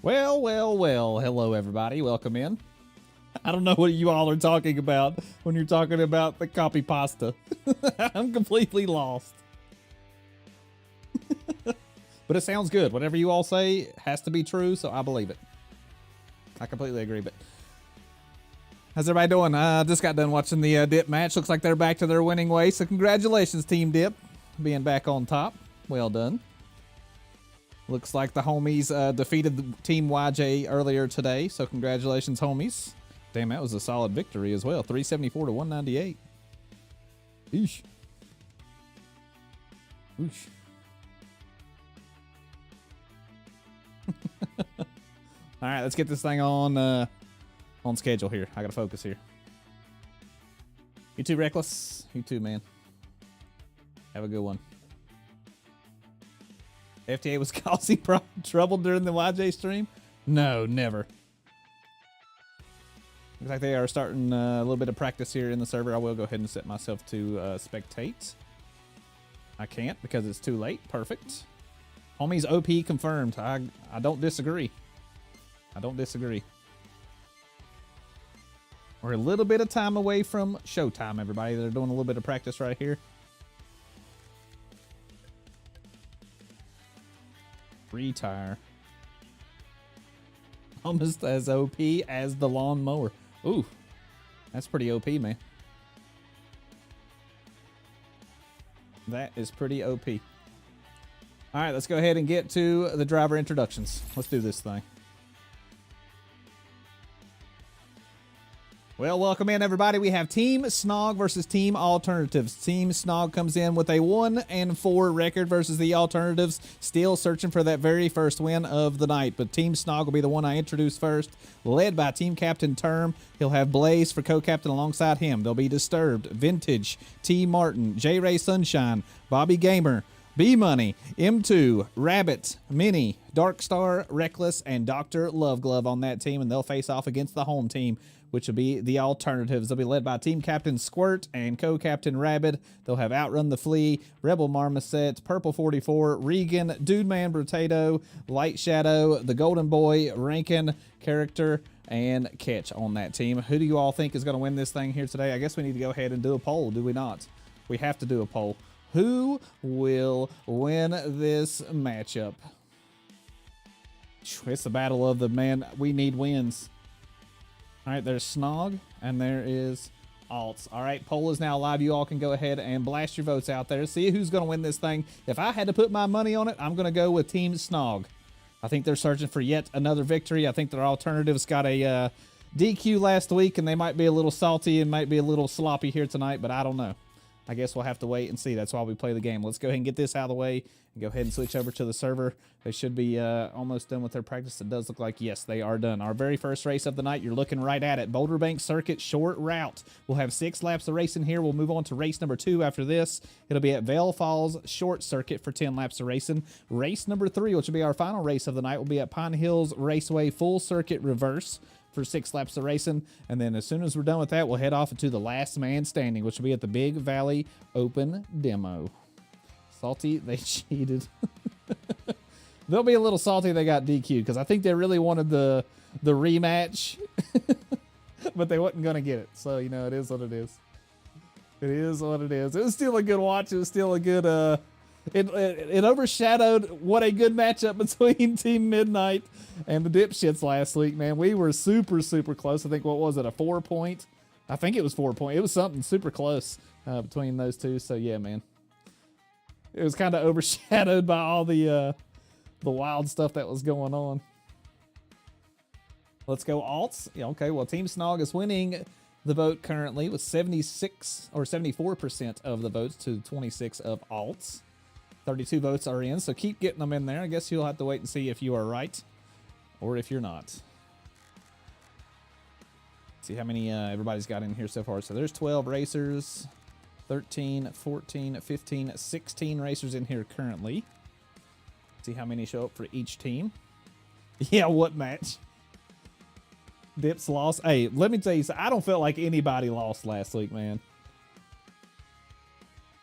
Well, well, well. Hello, everybody. Welcome in. I don't know what you all are talking about when you're talking about the copy pasta. I'm completely lost. But it sounds good. Whatever you all say has to be true, so I believe it. I completely agree, but how's everybody doing? Just got done watching the Dip match. Looks like they're back to their winning way, so congratulations, Team Dip, being back on top. Well done. Looks like the homies defeated the Team YJ earlier today, so congratulations, homies. Damn, that was a solid victory as well. 374 to 198. Eesh. Oosh. All right, let's get this thing on schedule here. I gotta focus here. You too, Reckless. You too, man. Have a good one. FTA was causing trouble during the YJ stream? No, never. Looks like they are starting a little bit of practice here in the server. I will go ahead and set myself to spectate. I can't because it's too late. Perfect. Homies OP confirmed. I don't disagree. I don't disagree. We're a little bit of time away from showtime, everybody. They're doing a little bit of practice right here. Retire. Almost as OP as the lawnmower. Ooh, that's pretty OP, man. That is pretty OP. All right, let's go ahead and get to the driver introductions. Let's do this thing. Well, welcome in, everybody. We have Team SNOG versus Team Alternatives. Team SNOG comes in with a 1-4 record versus the Alternatives, still searching for that very first win of the night. But Team SNOG will be the one I introduce first, led by Team Captain Term. He'll have Blaze for co-captain alongside him. They'll be Disturbed, Vintage, T. Martin, J. Ray Sunshine, Bobby Gamer, B-Money, M2, Rabbit, Minnie, Darkstar, Reckless, and Dr. Loveglove on that team, and they'll face off against the home team, which will be the Alternatives. They'll be led by Team Captain Squirt and Co-Captain Rabbit. They'll have Outrun the Flea, Rebel Marmoset, Purple 44, Regan, Dude Man Potato, Light Shadow, the Golden Boy, Rankin, Character, and Catch on that team. Who do you all think is going to win this thing here today? I guess we need to go ahead and do a poll, do we not? We have to do a poll. Who will win this matchup? It's the battle of the man. We need wins. All right, there's SNOG and there is Alts. All right, poll is now live. You all can go ahead and blast your votes out there. See who's going to win this thing. If I had to put my money on it, I'm going to go with Team SNOG. I think they're searching for yet another victory. I think their Alternatives got a DQ last week, and they might be a little salty and might be a little sloppy here tonight, but I don't know. I guess we'll have to wait and see. That's why we play the game. Let's go ahead and get this out of the way and go ahead and switch over to the server. They should be almost done with their practice. It does look like, yes, they are done. Our very first race of the night, you're looking right at it. Boulder Bank Circuit Short Route. We'll have 6 laps of racing here. We'll move on to race number 2 after this. It'll be at Vale Falls Short Circuit for 10 laps of racing. Race number 3, which will be our final race of the night, will be at Pine Hills Raceway Full Circuit Reverse for 6 laps of racing, and then as soon as we're done with that, we'll head off to the last man standing, which will be at the Big Valley Open Demo. Salty, they cheated. They'll be a little salty they got DQ'd, because I think they really wanted the rematch, but they wasn't going to get it, so, you know, it is what it is. It is what it is. It was still a good watch. It was still a good, It overshadowed what a good matchup between Team Midnight and the Dipshits last week, man. We were super, super close. I think, what was it, a 4-point? I think it was 4 point. It was something super close between those two. So, yeah, man. It was kind of overshadowed by all the wild stuff that was going on. Let's go Alts. Yeah, okay, well, Team SNOG is winning the vote currently with 76 or 74% of the votes to 26 of Alts. 32 votes are in, so keep getting them in there. I guess you'll have to wait and see if you are right or if you're not. See how many everybody's got in here so far. So there's 12 racers, 13, 14, 15, 16 racers in here currently. See how many show up for each team. Yeah, what match? Dips lost. Hey, let me tell you, I don't feel like anybody lost last week, man.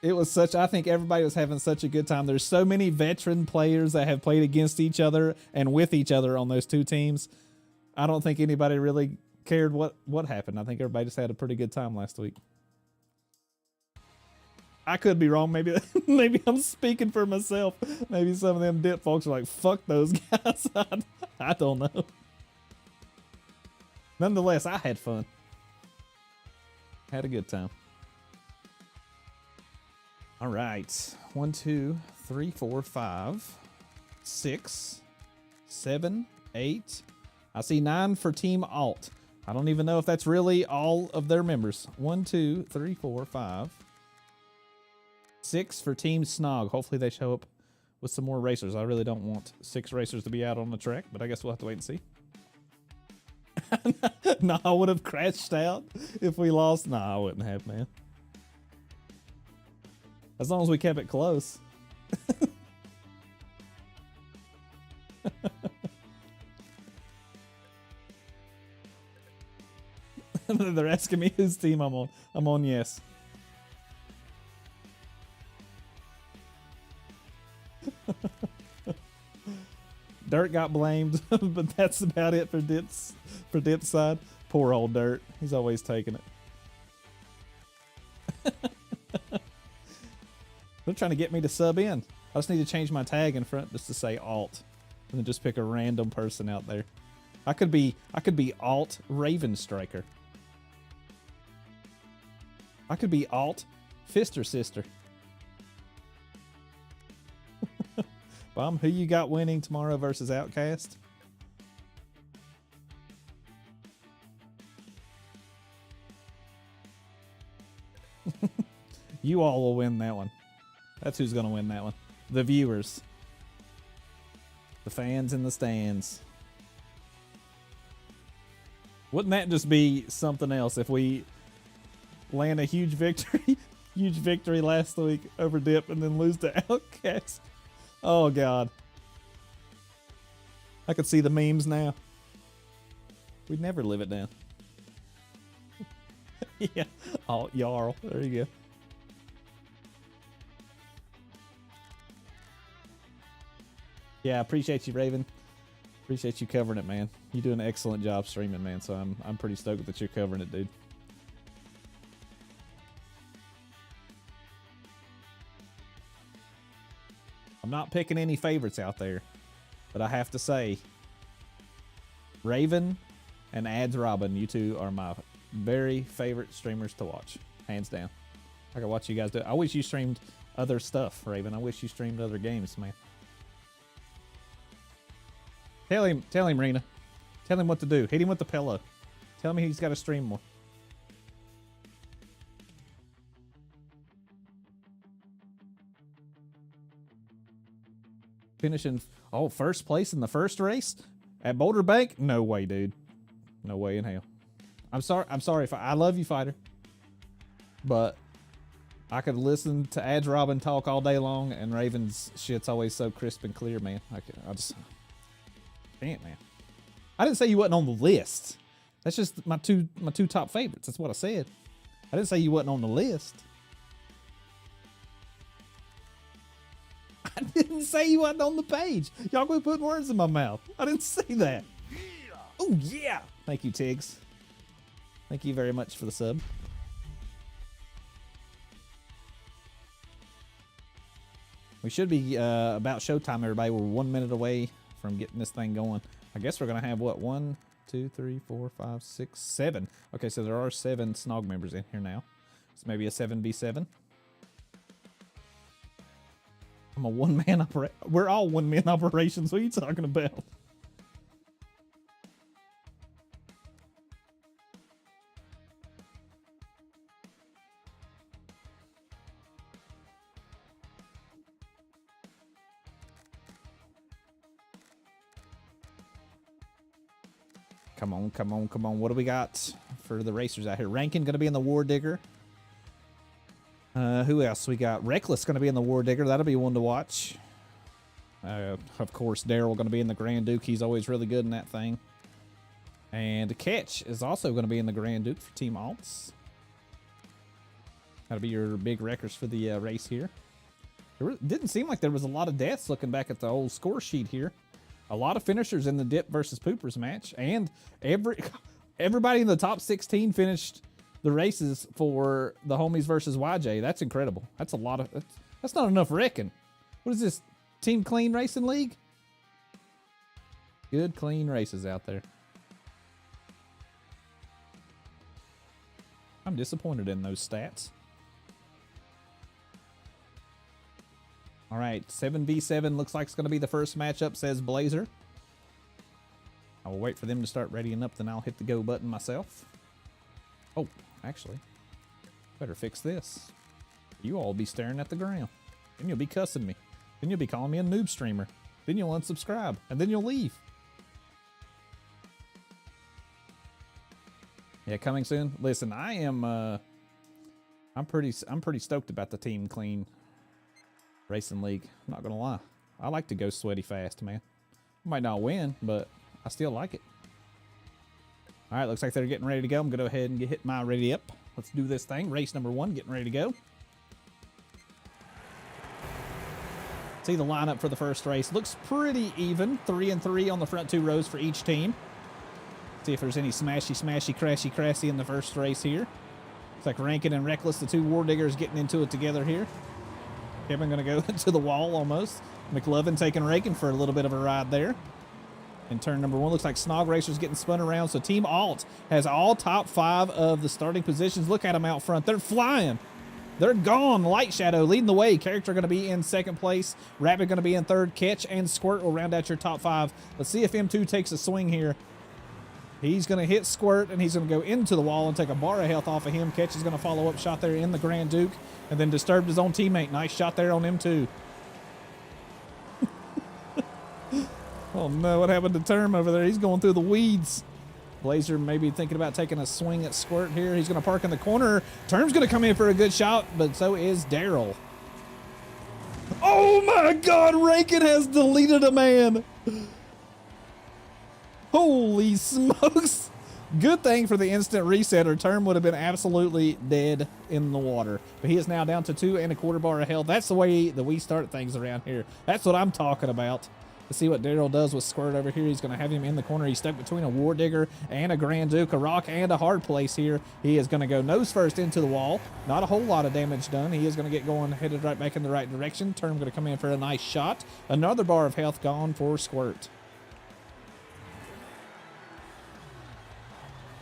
It was such, I think everybody was having such a good time. There's so many veteran players that have played against each other and with each other on those two teams. I don't think anybody really cared what happened. I think everybody just had a pretty good time last week. I could be wrong. Maybe maybe I'm speaking for myself. Maybe some of them dip folks are like, fuck those guys. I don't know. Nonetheless, I had fun. Had a good time. All right. 1, 2, 3, 4, 5, 6, 7, 8. I see 9 for Team Alt. I don't even know if that's really all of their members. 1, 2, 3, 4, 5. 6 for Team SNOG. Hopefully they show up with some more racers. I really don't want 6 racers to be out on the track, but I guess we'll have to wait and see. No, I would have crashed out if we lost. No, I wouldn't have, man. As long as we kept it close. They're asking me whose team I'm on. I'm on yes. Dirt got blamed, but that's about it for Dip's side. Poor old Dirt. He's always taking it. They're trying to get me to sub in. I just need to change my tag in front just to say alt. And then just pick a random person out there. I could be alt Raven Striker. I could be alt Fister Sister. Bomb, who you got winning tomorrow versus Outcast? You all will win that one. That's who's going to win that one. The viewers. The fans in the stands. Wouldn't that just be something else if we land a huge victory? Huge victory last week over Dip and then lose to Outcast? Oh, God. I could see the memes now. We'd never live it down. Yeah. Oh, Jarl. There you go. Yeah, I appreciate you, Raven. Appreciate you covering it, man. You do an excellent job streaming, man, so I'm pretty stoked that you're covering it, dude. I'm not picking any favorites out there, but I have to say, Raven and Ads Robin, you two are my very favorite streamers to watch, hands down. I can watch you guys do it. I wish you streamed other stuff, Raven. I wish you streamed other games, man. Tell him, Rena. Tell him what to do. Hit him with the pillow. Tell him he's got to stream more. Finishing, oh, first place in the first race at Boulder Bank? No way, dude. No way in hell. I'm sorry if I love you, fighter, but I could listen to Ads Robin talk all day long, and Raven's shit's always so crisp and clear, man. I just can't, man. I didn't say you wasn't on the list. That's just my two top favorites. That's what I said. I didn't say you wasn't on the list. I didn't say you wasn't on the page. Y'all quit putting words in my mouth. I didn't say that. Yeah. Oh, yeah. Thank you, Tiggs. Thank you very much for the sub. We should be about showtime, everybody. We're 1 minute away from getting this thing going. I guess we're going to have, what, 1, 2, 3, 4, 5, 6, 7. Okay, so there are 7 SNOG members in here now. So maybe a 7v7. I'm a one-man operation. We're all one-man operations. What are you talking about? Come on, come on, come on. What do we got for the racers out here? Rankin going to be in the War Digger. Who else? We got Reckless going to be in the War Digger. That'll be one to watch. Of course, Daryl going to be in the Grand Duke. He's always really good in that thing. And Catch is also going to be in the Grand Duke for Team Alts. That'll be your big wreckers for the race here. Didn't seem like there was a lot of deaths looking back at the old score sheet here. A lot of finishers in the dip versus poopers match, and everybody in the top 16 finished the races for the homies versus YJ. That's incredible. That's a lot of. That's not enough wrecking. What is this? Team Clean Racing League? Good clean races out there. I'm disappointed in those stats. All right, 7v7 looks like it's going to be the first matchup, says Blazer. I will wait for them to start readying up, then I'll hit the go button myself. Oh, actually, better fix this. You all be staring at the ground. Then you'll be cussing me. Then you'll be calling me a noob streamer. Then you'll unsubscribe, and then you'll leave. Yeah, coming soon. Listen, I am. I'm pretty stoked about the Team Clean Racing League. I'm not gonna lie. I like to go sweaty fast, man. I might not win, but I still like it. All right, looks like they're getting ready to go. I'm gonna go ahead and hit my ready up. Let's do this thing. Race number 1, getting ready to go. See the lineup for the first race. Looks pretty even. 3 and 3 on the front 2 rows for each team. See if there's any smashy, crashy in the first race here. Looks like Rankin and Reckless, the 2 War Diggers, getting into it together here. Kevin gonna go into the wall almost. McLovin taking Rankin for a little bit of a ride there. In turn number 1, looks like SNOG Racers getting spun around. So Team Alt has all top 5 of the starting positions. Look at them out front. They're flying. They're gone. Light Shadow leading the way. Character going to be in 2nd place. Rapid going to be in 3rd. Catch and Squirt will round out your top 5. Let's see if M2 takes a swing here. He's going to hit Squirt, and he's going to go into the wall and take a bar of health off of him. Catch is going to follow up shot there in the Grand Duke, and then disturbed his own teammate. Nice shot there on M2. Oh, no. What happened to Term over there? He's going through the weeds. Blazer maybe thinking about taking a swing at Squirt here. He's going to park in the corner. Term's going to come in for a good shot, but so is Daryl. Oh, my God. Rankin has deleted a man. Holy smokes. Good thing for the instant reset, or Term would have been absolutely dead in the water. But he is now down to 2 1/4 bar of health. That's the way that we start things around here. That's what I'm talking about. Let's see what Daryl does with Squirt over here. He's going to have him in the corner. He's stuck between a War Digger and a Grand Duke, a rock and a hard place here. He is going to go nose first into the wall. Not a whole lot of damage done. He is going to get going, headed right back in the right direction. Term going to come in for a nice shot. Another bar of health gone for Squirt.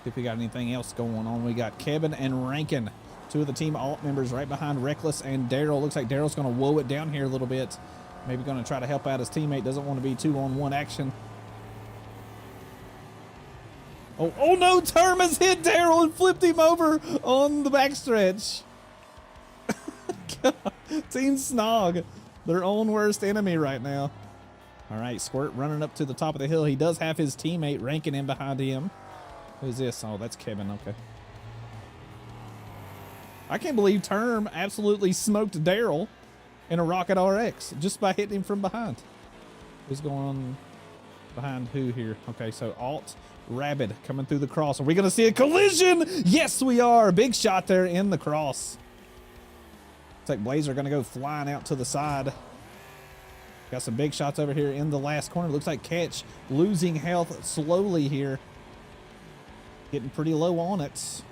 See if we got anything else going on. We got Kevin and Rankin, 2 of the Team Alt members right behind Reckless and Daryl. Looks like Daryl's going to woe it down here a little bit. Maybe going to try to help out his teammate. Doesn't want to be 2-on-1 action. Oh no! Term has hit Daryl and flipped him over on the backstretch. Team SNOG, their own worst enemy right now. All right, Squirt running up to the top of the hill. He does have his teammate Rankin in behind him. Who's this? Oh, that's Kevin. Okay. I can't believe Term absolutely smoked Daryl in a Rocket RX just by hitting him from behind. Who's going on behind who here? Okay, so Alt Rabid coming through the cross. Are we going to see a collision? Yes, we are. Big shot there in the cross. Looks like Blazer going to go flying out to the side. Got some big shots over here in the last corner. Looks like Catch losing health slowly here. Getting pretty low on it.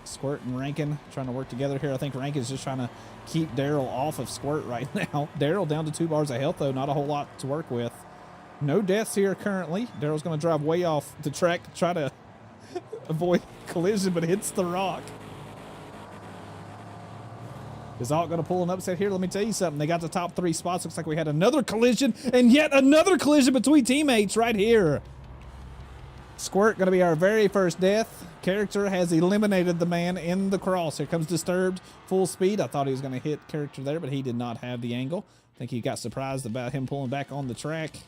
Squirt and Rankin trying to work together here. I think Rankin's just trying to keep Daryl off of Squirt right now. Daryl down to 2 bars of health, though. Not a whole lot to work with. No deaths here currently. Daryl's going to drive way off the track to try to avoid collision, but hits the rock. Is Alt going to pull an upset here? Let me tell you something. They got the top 3 spots. Looks like we had another collision, and yet another collision between teammates right here. Squirt going to be our very first death. Character has eliminated the man in the cross. Here comes Disturbed, full speed. I thought he was going to hit Character there, but he did not have the angle. I think he got surprised about him pulling back on the track.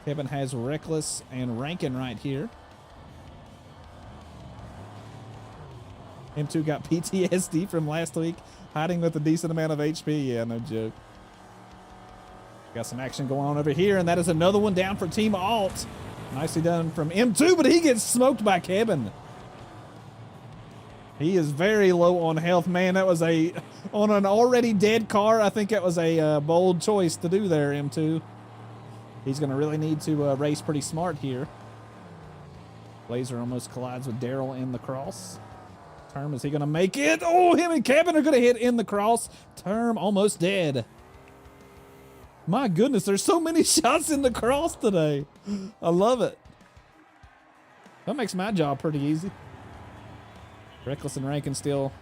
Kevin has Reckless and Rankin right here. M2 got PTSD from last week, hiding with a decent amount of HP. Yeah, no joke. Got some action going on over here, and that is another one down for Team Alt. Nicely done from M2, but he gets smoked by Kevin. He is very low on health, man. That was on an already dead car. I think that was a bold choice to do there, M2. He's going to really need to race pretty smart here. Blazer almost collides with Daryl in the cross. Term, is he going to make it? Oh, him and Kevin are going to hit in the cross. Term almost dead. My goodness, there's so many shots in the cross today. I love it. That makes my job pretty easy. Reckless and Rankin still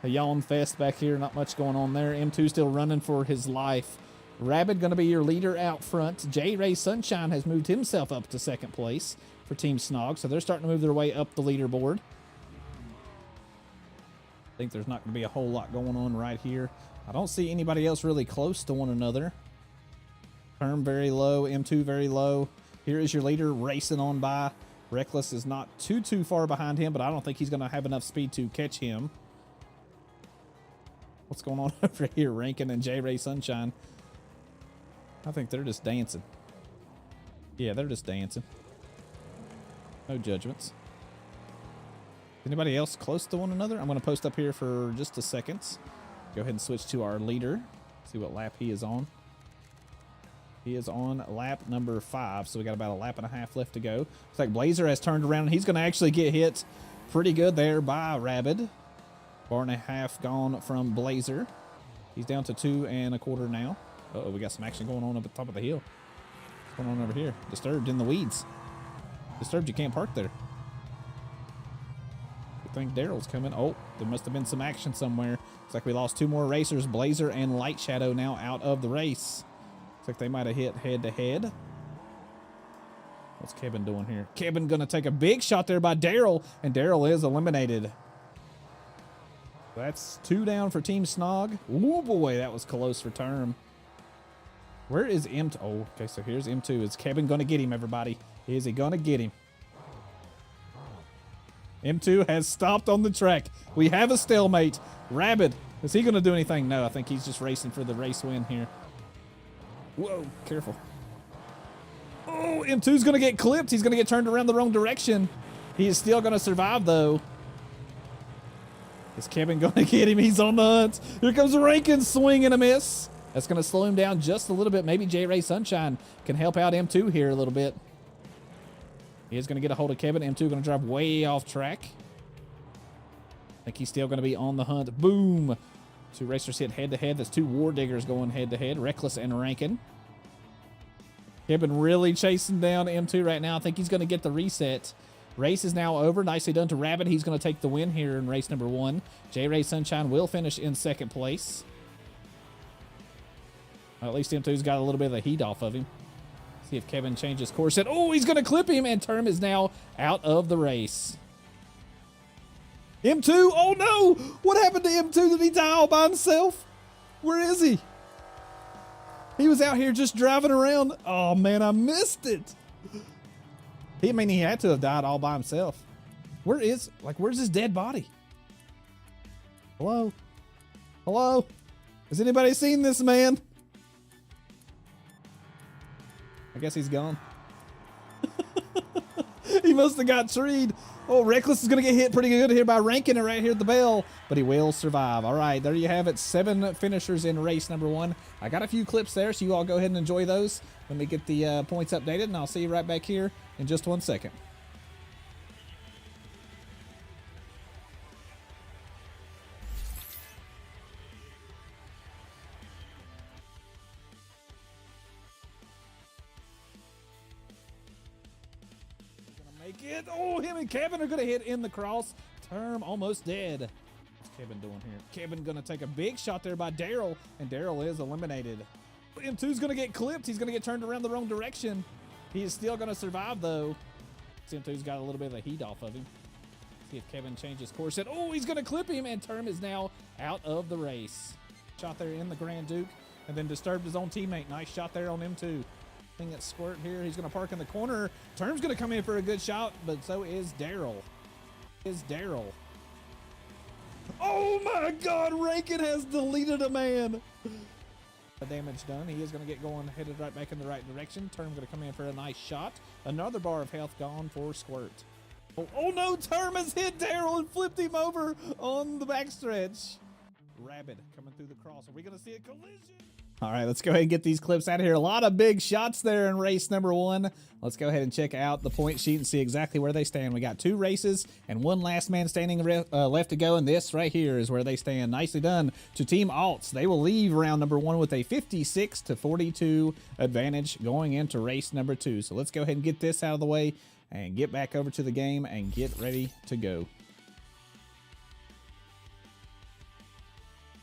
a yawn fest back here. Not much going on there. M2 still running for his life. Rabbit going to be your leader out front. J. Ray Sunshine has moved himself up to second place for Team SNOG, so they're starting to move their way up the leaderboard. I think there's not going to be a whole lot going on right here. I don't see anybody else really close to one another. Term very low, M2 very low. Here is your leader racing on by. Reckless is not too far behind him, but I don't think he's going to have enough speed to catch him. What's going on over here? Rankin and J. Ray Sunshine. I think they're just dancing. Yeah, they're just dancing. No judgments. Anybody else close to one another? I'm going to post up here for just a second. Go ahead and switch to our leader. See what lap he is on. He is on lap number 5, so we got about a lap and a half left to go. Looks like Blazer has turned around, and he's going to actually get hit pretty good there by Rabid. Bar and a half gone from Blazer. He's down to 2 1/4 now. Uh-oh, we got some action going on up at the top of the hill. What's going on over here? Disturbed in the weeds. Disturbed, you can't park there. I think Daryl's coming. Oh, there must have been some action somewhere. Looks like we lost 2 more racers. Blazer and Light Shadow now out of the race. Looks like they might have hit head-to-head. What's Kevin doing here? Kevin going to take a big shot there by Daryl, and Daryl is eliminated. That's 2 down for Team SNOG. Oh, boy, that was close for Term. Where is M2? Oh, okay, so here's M2. Is Kevin going to get him, everybody? Is he going to get him? M2 has stopped on the track. We have a stalemate. Rabid, is he going to do anything? No, I think he's just racing for the race win here. Whoa, careful. Oh, M2's going to get clipped. He's going to get turned around the wrong direction. He is still going to survive, though. Is Kevin going to get him? He's on the hunt. Here comes Rankin, swing and a miss. That's going to slow him down just a little bit. Maybe J. Ray Sunshine can help out M2 here a little bit. He is going to get a hold of Kevin. M2 going to drive way off track. I think he's still going to be on the hunt. Boom. 2 racers hit head-to-head. That's 2 War Diggers going head-to-head. Reckless and Rankin. Kevin really chasing down M2 right now. I think he's going to get the reset. Race is now over. Nicely done to Rabbit. He's going to take the win here in race number 1. J. Ray Sunshine will finish in second place. Well, at least M2's got a little bit of the heat off of him. See if Kevin changes course. And oh, he's going to clip him, and Term is now out of the race. M2, oh no! What happened to M2? Did he die all by himself? Where is he? He was out here just driving around. Oh man, I missed it. I mean, he had to have died all by himself. Where's his dead body? Hello? Hello? Has anybody seen this man? I guess he's gone. He must have got treed. Oh, Reckless is going to get hit pretty good here by Rankin right here at the bell, but he will survive. All right, there you have it. 7 finishers in race number 1. I got a few clips there, so you all go ahead and enjoy those. Let me get the points updated, and I'll see you right back here in just 1 second. Make it. Oh, him and Kevin are going to hit in the cross. Term almost dead. What's Kevin doing here? Kevin going to take a big shot there by Daryl, and Daryl is eliminated. M2's going to get clipped. He's going to get turned around the wrong direction. He is still going to survive, though. M2's got a little bit of the heat off of him. See if Kevin changes course. And oh, he's going to clip him, and Term is now out of the race. Shot there in the Grand Duke, and then disturbed his own teammate. Nice shot there on M2. Thing at Squirt here. He's going to park in the corner. Term's going to come in for a good shot, but so is Daryl. Oh my God, Rankin has deleted a man. The damage done. He is going to get going, headed right back in the right direction. Term's going to come in for a nice shot. Another bar of health gone for Squirt. Oh no, Term has hit Daryl and flipped him over on the backstretch. Rabbit coming through the cross. Are we going to see a collision? All right, let's go ahead and get these clips out of here. A lot of big shots there in race number 1. Let's go ahead and check out the point sheet and see exactly where they stand. We got 2 races and 1 last man standing left to go, and this right here is where they stand. Nicely done to Team Alts. They will leave round number 1 with a 56-42 advantage going into race number 2. So let's go ahead and get this out of the way and get back over to the game and get ready to go.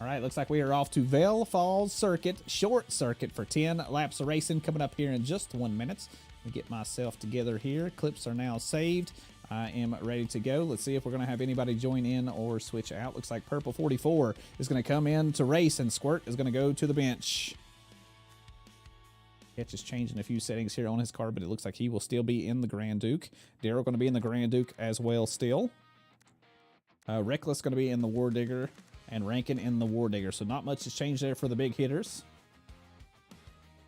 All right, looks like we are off to Vale Falls Circuit, short circuit for 10 laps of racing coming up here in just 1 minute. Let me get myself together here. Clips are now saved. I am ready to go. Let's see if we're going to have anybody join in or switch out. Looks like Purple 44 is going to come in to race, and Squirt is going to go to the bench. Ketch is changing a few settings here on his car, but it looks like he will still be in the Grand Duke. Daryl going to be in the Grand Duke as well still. Reckless going to be in the War Digger, and Rankin in the War Digger. So not much has changed there for the big hitters.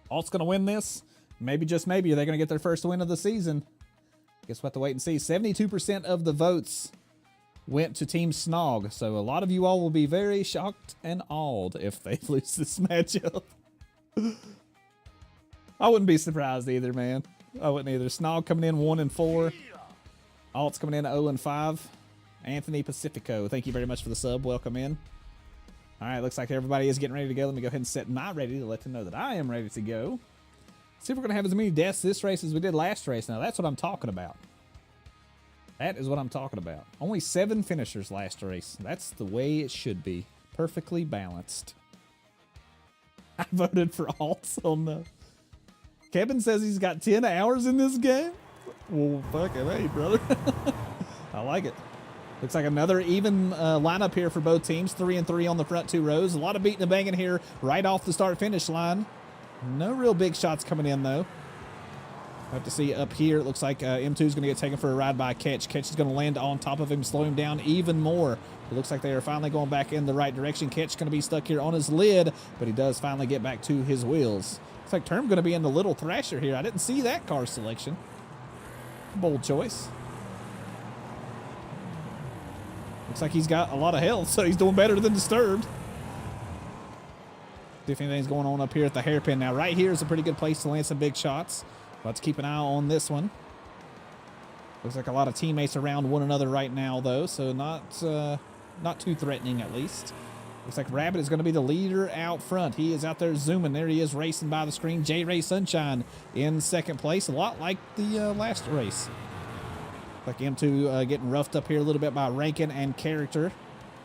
Alt's going to win this. Maybe, just maybe, are they going to get their first win of the season? Guess we'll have to wait and see. 72% of the votes went to Team SNOG. So a lot of you all will be very shocked and awed if they lose this matchup. I wouldn't be surprised either, man. I wouldn't either. SNOG coming in 1-4. Alt's coming in 0-5. Anthony Pacifico, thank you very much for the sub. Welcome in. All right, looks like everybody is getting ready to go. Let me go ahead and set my ready to let them know that I am ready to go. See if we're going to have as many deaths this race as we did last race. Now, that's what I'm talking about. That is what I'm talking about. Only 7 finishers last race. That's the way it should be. Perfectly balanced. I voted for Alts on the... Kevin says he's got 10 hours in this game. Well, fucking hey, brother. I like it. Looks like another even lineup here for both teams. 3-3 on the front 2 rows. A lot of beating and banging here right off the start-finish line. No real big shots coming in, though. I have to see up here. It looks like M2 is going to get taken for a ride by Ketch. Ketch is going to land on top of him, slow him down even more. It looks like they are finally going back in the right direction. Ketch is going to be stuck here on his lid, but he does finally get back to his wheels. Looks like Term going to be in the Little Thrasher here. I didn't see that car selection. Bold choice. Looks like he's got a lot of health, so he's doing better than Disturbed. See if anything's going on up here at the hairpin. Now, right here is a pretty good place to land some big shots. Let's keep an eye on this one. Looks like a lot of teammates around one another right now, though, so not too threatening, at least. Looks like Rabbit is going to be the leader out front. He is out there zooming. There he is racing by the screen. J-Ray Sunshine in second place, a lot like the last race. Like M2 getting roughed up here a little bit by Rankin and Character.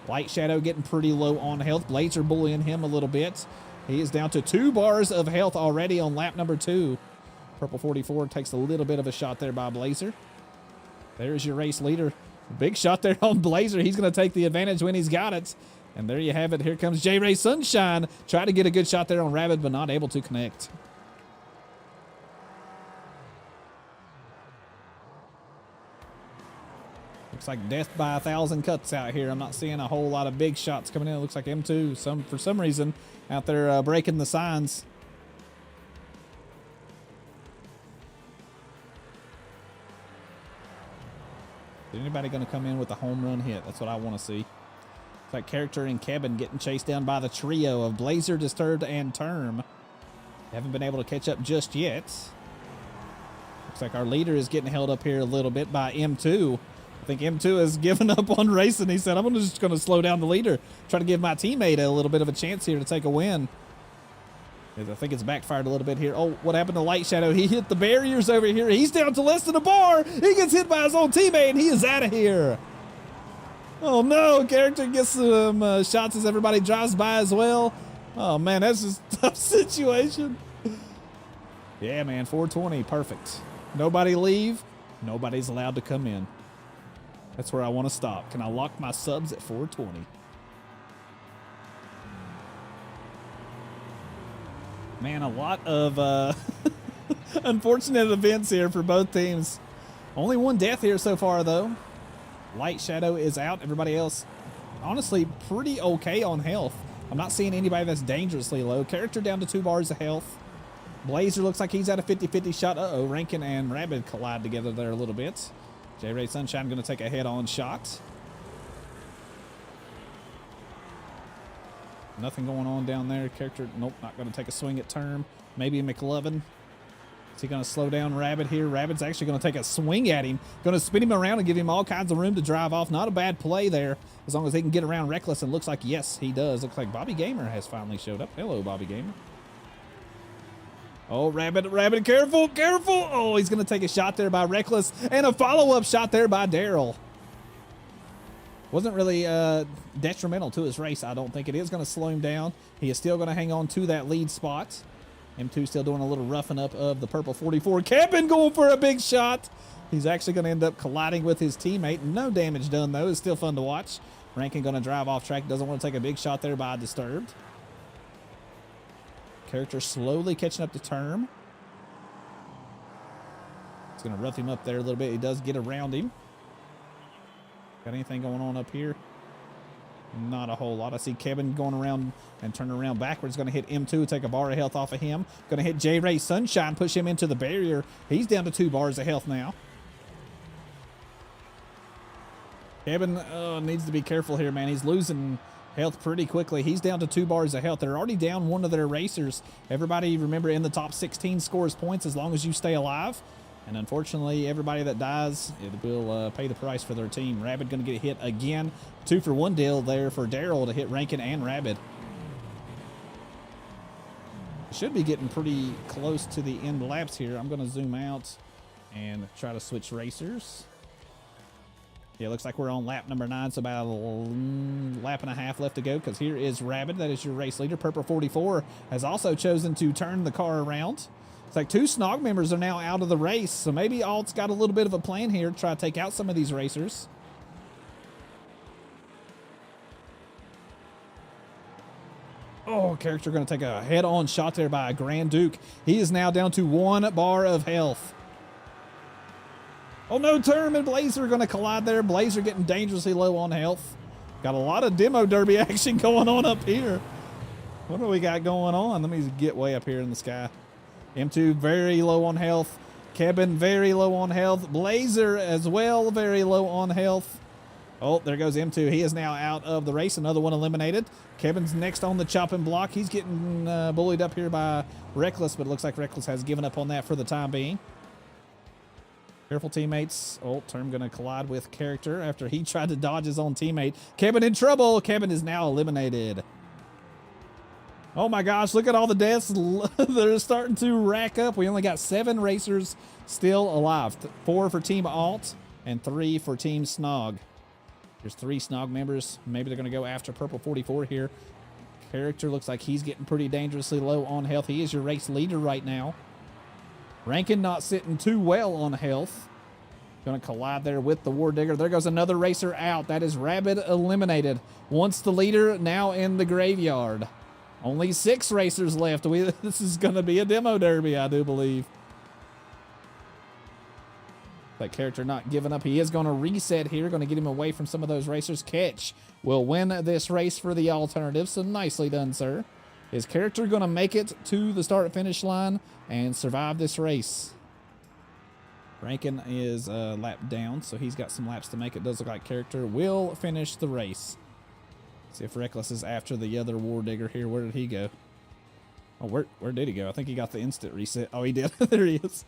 Light Shadow getting pretty low on health. Blazer bullying him a little bit. He is down to 2 bars of health already on lap number 2. Purple 44 takes a little bit of a shot there by Blazer. There's your race leader. Big shot there on Blazer. He's going to take the advantage when he's got it. And there you have it. Here comes J-Ray Sunshine. Try to get a good shot there on Rabbit, but not able to connect. Looks like death by 1,000 cuts out here. I'm not seeing a whole lot of big shots coming in. It looks like M2, for some reason, out there breaking the signs. Is anybody going to come in with a home run hit? That's what I want to see. Looks like Character and Kevin getting chased down by the trio of Blazer, Disturbed, and Term. Haven't been able to catch up just yet. Looks like our leader is getting held up here a little bit by M2. I think M2 has given up on racing. He said, I'm just going to slow down the leader, try to give my teammate a little bit of a chance here to take a win. I think it's backfired a little bit here. Oh, what happened to Light Shadow? He hit the barriers over here. He's down to less than a bar. He gets hit by his own teammate, and he is out of here. Oh, no. Character gets some shots as everybody drives by as well. Oh, man, that's just a tough situation. Yeah, man, 420. Perfect. Nobody leave. Nobody's allowed to come in. That's where I want to stop. Can I lock my subs at 420? Man, a lot of unfortunate events here for both teams. Only 1 death here so far, though. Light Shadow is out. Everybody else, honestly, pretty okay on health. I'm not seeing anybody that's dangerously low. Character down to 2 bars of health. Blazer looks like he's at a 50-50 shot. Uh-oh, Rankin and Rabbit collide together there a little bit. J-Ray Sunshine going to take a head-on shot. Nothing going on down there. Character, nope, not going to take a swing at Term. Maybe McLovin. Is he going to slow down Rabbit here? Rabbit's actually going to take a swing at him. Going to spin him around and give him all kinds of room to drive off. Not a bad play there, as long as they can get around Reckless. And looks like, yes, he does. Looks like Bobby Gamer has finally showed up. Hello, Bobby Gamer. Oh, Rabbit, careful, careful. Oh, he's going to take a shot there by Reckless. And a follow-up shot there by Daryl. Wasn't really detrimental to his race. I don't think it is going to slow him down. He is still going to hang on to that lead spot. M2 still doing a little roughing up of the purple 44. Kevin going for a big shot. He's actually going to end up colliding with his teammate. No damage done, though. It's still fun to watch. Rankin going to drive off track. Doesn't want to take a big shot there by Disturbed. Character slowly catching up to Term. It's going to rough him up there a little bit. He does get around him. Got anything going on up here? Not a whole lot. I see Kevin going around and turning around backwards. Going to hit M2, take a bar of health off of him. Going to hit J-Ray Sunshine, push him into the barrier. He's down to 2 bars of health now. Kevin needs to be careful here, man. He's losing health pretty quickly. He's down to 2 bars of health. They're already down one of their racers. Everybody, remember, in the top 16 scores points as long as you stay alive. And unfortunately, everybody that dies, it will pay the price for their team. Rabbit going to get hit again. 2-for-1 deal there for Daryl to hit Rankin and Rabbit. Should be getting pretty close to the end laps here. I'm going to zoom out and try to switch racers. Yeah, looks like we're on lap number 9, so about a lap and a half left to go, because here is Rabbit. That is your race leader. Purple 44 has also chosen to turn the car around. It's like 2 SNOG members are now out of the race, so maybe Alt's got a little bit of a plan here to try to take out some of these racers. Oh, character going to take a head-on shot there by Grand Duke. He is now down to 1 bar of health. Oh no, Term and Blazer are going to collide there. Blazer getting dangerously low on health. Got a lot of demo derby action going on up here. What do we got going on? Let me get way up here in the sky. M2 very low on health. Kevin very low on health. Blazer as well, very low on health. Oh, there goes M2. He is now out of the race. Another one eliminated. Kevin's next on the chopping block. He's getting bullied up here by Reckless, but it looks like Reckless has given up on that for the time being. Careful, teammates. Oh, Term going to collide with Character after he tried to dodge his own teammate. Kevin in trouble. Kevin is now eliminated. Oh my gosh, look at all the deaths. They're starting to rack up. We only got 7 racers still alive. 4 for Team Alt and 3 for Team SNOG. There's 3 SNOG members. Maybe they're going to go after Purple 44 here. Character looks like he's getting pretty dangerously low on health. He is your race leader right now. Rankin not sitting too well on health. Going to collide there with the War Digger. There goes another racer out. That is Rabbit eliminated. Once the leader, now in the graveyard. Only 6 racers left. This is going to be a demo derby, I do believe. That character not giving up. He is going to reset here. Going to get him away from some of those racers. Catch will win this race for the alternative. So nicely done, sir. Is character going to make it to the start-finish line and survive this race? Rankin is a lap down, so he's got some laps to make. It does look like character will finish the race. See if Reckless is after the other War Digger here. Where did he go? Oh, where did he go? I think he got the instant reset. Oh, he did. There he is.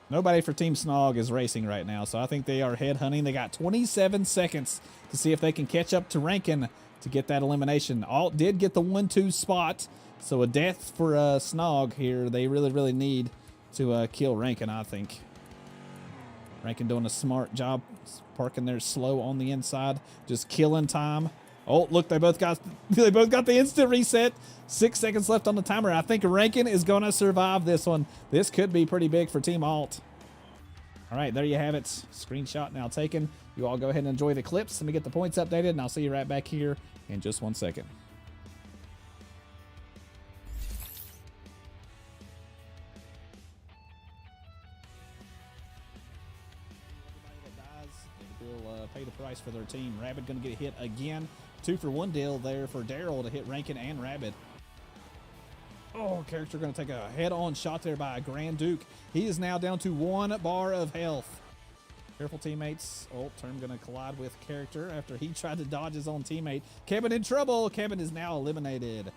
Nobody for Team SNOG is racing right now, so I think they are head hunting. They got 27 seconds to see if they can catch up to Rankin to get that elimination. Alt did get the 1-2 spot, so a death for SNOG here. They really, really need to kill Rankin, I think. Rankin doing a smart job, parking there slow on the inside, just killing time. Oh, look, they both got the instant reset. 6 seconds left on the timer. I think Rankin is going to survive this one. This could be pretty big for Team Alt. All right, there you have it. Screenshot now taken. You all go ahead and enjoy the clips. Let me get the points updated, and I'll see you right back here in just 1 second. Will pay the price for their team. Rabbit going to get hit again. 2-for-1 deal there for Daryl to hit Rankin and Rabbit. Oh, character going to take a head-on shot there by Grand Duke. He is now down to 1 bar of health. Careful, teammates. Oh, Term going to collide with character after he tried to dodge his own teammate. Kevin in trouble. Kevin is now eliminated.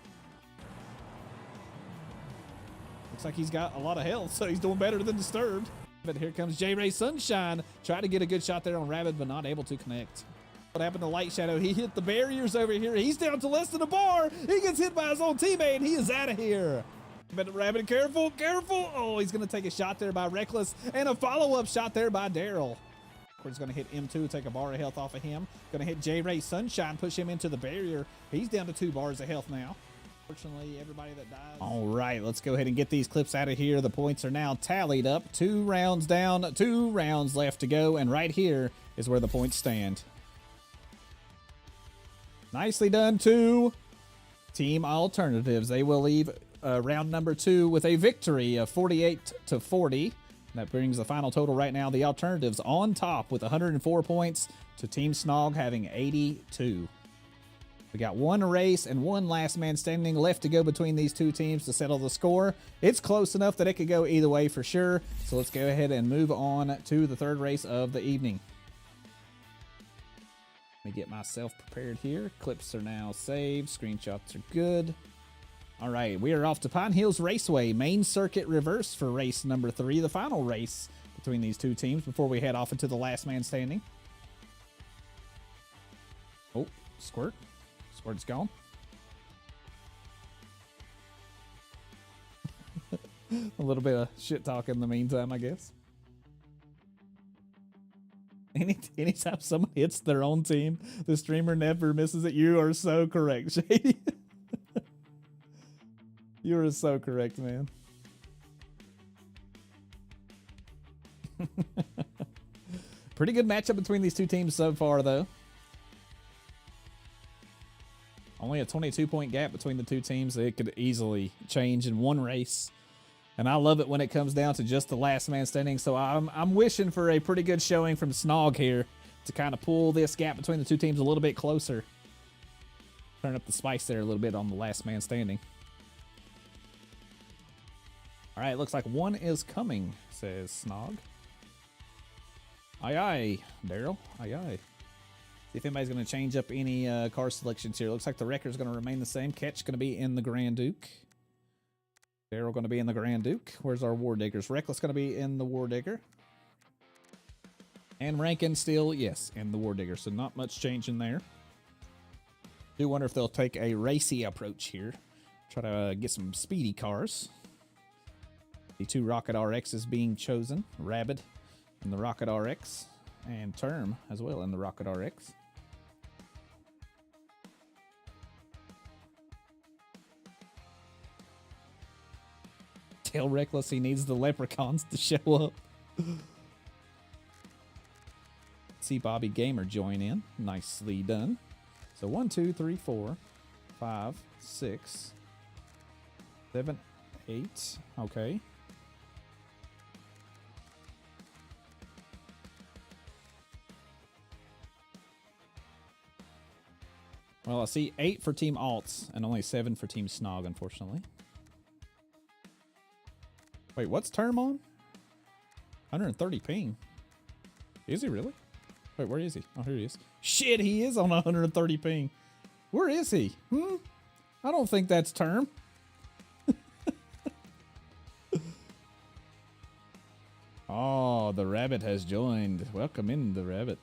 Looks like he's got a lot of health, so he's doing better than Disturbed. But here comes J-Ray Sunshine. Try to get a good shot there on Rabbit, but not able to connect. What happened to Light Shadow? He hit the barriers over here. He's down to less than a bar. He gets hit by his own teammate, and he is out of here. But Rabbit, careful, careful. Oh, he's going to take a shot there by Reckless, and a follow-up shot there by Daryl. He's going to hit M2, take a bar of health off of him. Going to hit J-Ray Sunshine, push him into the barrier. He's down to 2 bars of health now. Fortunately, everybody that dies. All right, let's go ahead and get these clips out of here. The points are now tallied up. 2 rounds down, 2 rounds left to go, and right here is where the points stand. Nicely done to Team Alternatives. They will leave round number 2 with a victory of 48-40. That brings the final total right now. The Alternatives on top with 104 points to Team SNOG having 82. We got 1 race and 1 last man standing left to go between these 2 teams to settle the score. It's close enough that it could go either way for sure. So let's go ahead and move on to the 3rd race of the evening. Let me get myself prepared here. Clips are now saved. Screenshots are good. All right, we are off to Pine Hills Raceway, main circuit reverse for race number 3, the final race between these 2 teams before we head off into the last man standing. Oh, Squirt. Squirt's gone. A little bit of shit talk in the meantime, I guess. Anytime someone hits their own team, the streamer never misses it. You are so correct, Shady. You are so correct, man. Pretty good matchup between these 2 teams so far, though. Only a 22-point gap between the 2 teams. It could easily change in 1 race. And I love it when it comes down to just the last man standing. So I'm wishing for a pretty good showing from SNOG here to kind of pull this gap between the 2 teams a little bit closer. Turn up the spice there a little bit on the last man standing. All right, looks like 1 is coming, says SNOG. Aye, aye, Daryl. Aye, aye. See if anybody's going to change up any car selections here. Looks like the record's going to remain the same. Ketch going to be in the Grand Duke. Daryl going to be in the Grand Duke. Where's our War Diggers? Reckless going to be in the War Digger. And Rankin still, yes, in the War Digger. So not much change in there. Do wonder if they'll take a racy approach here. Try to get some speedy cars. The 2 Rocket RXs being chosen. Rabbit in the Rocket RX. And Term as well in the Rocket RX. Tell Reckless he needs the leprechauns to show up. See Bobby Gamer join in. Nicely done. So 1, 2, 3, 4, 5, 6, 7, 8. Okay. Well, I see 8 for Team Alts and only 7 for Team SNOG, unfortunately. Wait, what's Term on? 130 ping. Is he really? Wait, where is he? Oh, here he is. Shit, he is on 130 ping. Where is he? I don't think that's Term. Oh, the rabbit has joined. Welcome in, the rabbit.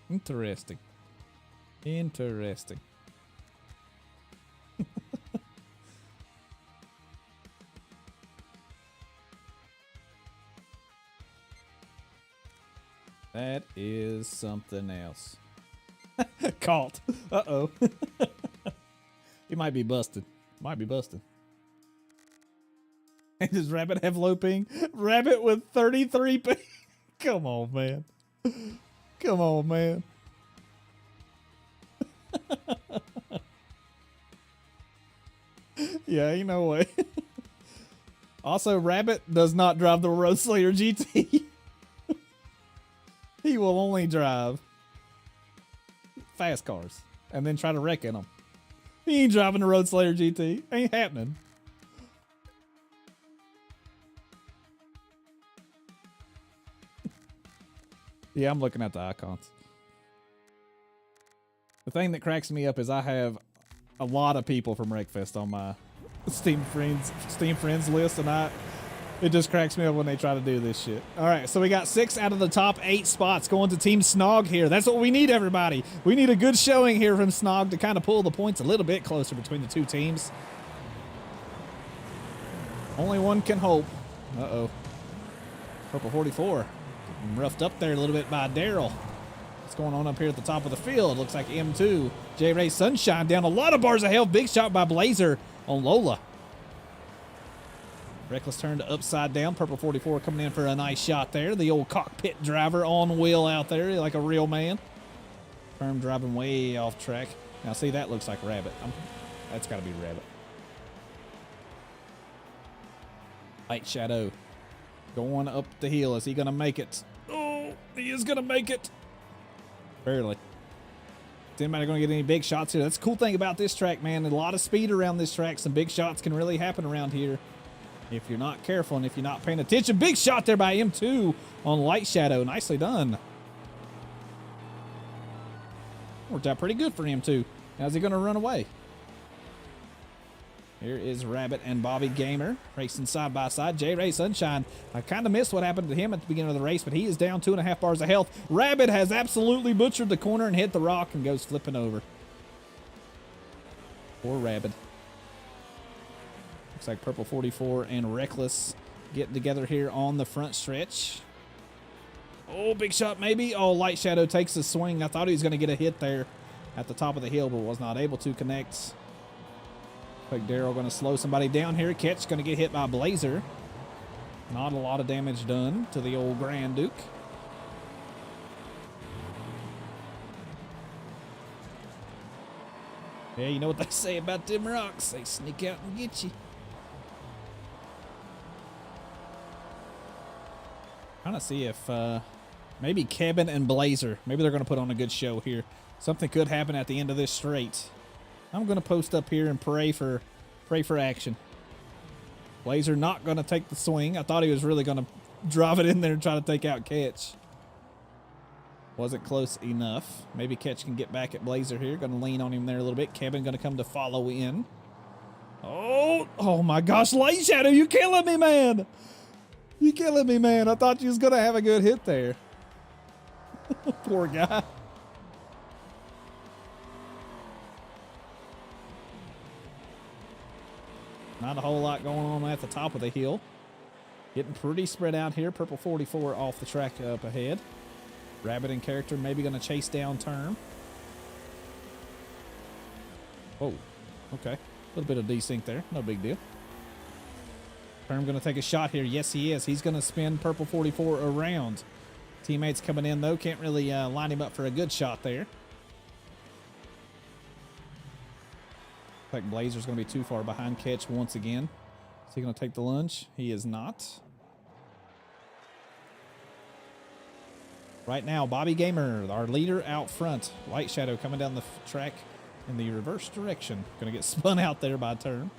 Interesting. Interesting. That is something else. Caught. Uh-oh. He might be busted. Might be busted. And does Rabbit have low ping? Rabbit with 33 ping. Come on, man. Come on, man. Yeah, ain't no way. Also, Rabbit does not drive the Road Slayer GT. He will only drive fast cars. and then try to wreck in them. He ain't driving the Road Slayer GT. Ain't happening. Yeah, I'm looking at the icons. The thing that cracks me up is I have a lot of people from Wreckfest on my Steam friends list, and it just cracks me up when they try to do this shit. All right, so we got 6 out of the top 8 spots going to Team SNOG here. That's what we need, everybody. We need a good showing here from SNOG to kind of pull the points a little bit closer between the two teams. Only one can hope. Uh-oh. Purple 44. Getting roughed up there a little bit by Daryl. What's going on up here at the top of the field? Looks like M2. J-Ray Sunshine down a lot of bars of health. Big shot by Blazer on Lola. Reckless turned upside down. Purple 44 coming in for a nice shot there. The old cockpit driver on wheel out there like a real man. Firm driving way off track. Now see, that looks like Rabbit. That's got to be Rabbit. Light Shadow going up the hill. Is he going to make it? Oh, he is going to make it. Barely. Is anybody going to get any big shots here? That's the cool thing about this track, man. A lot of speed around this track. Some big shots can really happen around here if you're not careful and if you're not paying attention. Big shot there by M2 on Light Shadow. Nicely done. Worked out pretty good for M2. How's he going to run away? Here is Rabbit and Bobby Gamer racing side by side. J-Ray Sunshine. I kind of missed what happened to him at the beginning of the race, but he is down 2.5 bars of health. Rabbit has absolutely butchered the corner and hit the rock and goes flipping over. Poor Rabbit. Looks like Purple 44 and Reckless getting together here on the front stretch. Oh, big shot maybe. Oh, Light Shadow takes the swing. I thought he was going to get a hit there at the top of the hill, but was not able to connect. Like Daryl going to slow somebody down here. Catch going to get hit by Blazer. Not a lot of damage done to the old Grand Duke. Yeah, you know what they say about them rocks. They sneak out and get you. Trying to see if maybe Kevin and Blazer, maybe they're going to put on a good show here. Something could happen at the end of this straight. I'm going to post up here and pray for action. Blazer not going to take the swing. I thought he was really going to drive it in there and try to take out Catch. Wasn't close enough. Maybe Catch can get back at Blazer here. Going to lean on him there a little bit. Kevin going to come to follow in. Oh my gosh, Light Shadow, you killing me, man. You killing me, man. I thought you was going to have a good hit there. Poor guy. Not a whole lot going on at the top of the hill. Getting pretty spread out here. Purple 44 off the track up ahead. Rabbit in character maybe going to chase down Term. Oh, okay. A little bit of desync there. No big deal. Term going to take a shot here. Yes, he is. He's going to spin Purple 44 around. Teammates coming in, though. Can't really line him up for a good shot there. Like Blazer's going to be too far behind Catch once again. Is he going to take the lunge? He is not. Right now, Bobby Gamer, our leader out front. Light Shadow coming down the track in the reverse direction. Going to get spun out there by Term.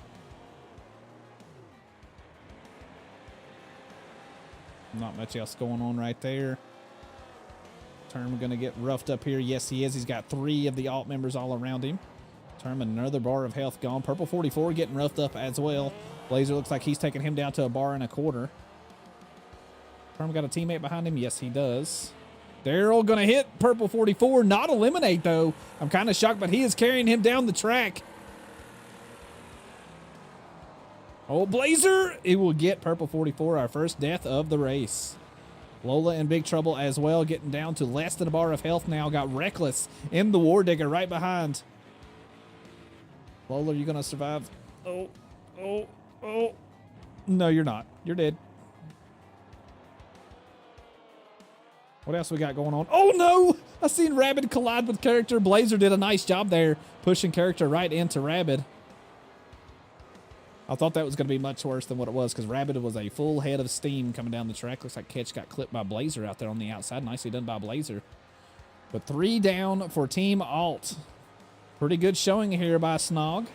Not much else going on right there. Term going to get roughed up here. Yes, he is. He's got 3 of the alt members all around him. Term, another bar of health gone. Purple 44 getting roughed up as well. Blazer looks like he's taking him down to a bar and a quarter. Term got a teammate behind him. Yes, he does. Daryl going to hit Purple 44. Not eliminate, though. I'm kind of shocked, but he is carrying him down the track. Oh, Blazer. It will get Purple 44, our first death of the race. Lola in big trouble as well, getting down to less than a bar of health now. Got Reckless in the War Digger right behind. Lola, are you going to survive? Oh. No, you're not. You're dead. What else we got going on? Oh, no! I seen Rabbit collide with character. Blazer did a nice job there, pushing character right into Rabbit. I thought that was going to be much worse than what it was because Rabbit was a full head of steam coming down the track. Looks like Catch got clipped by Blazer out there on the outside. Nicely done by Blazer. But 3 down for Team Alt. Pretty good showing here by SNOG.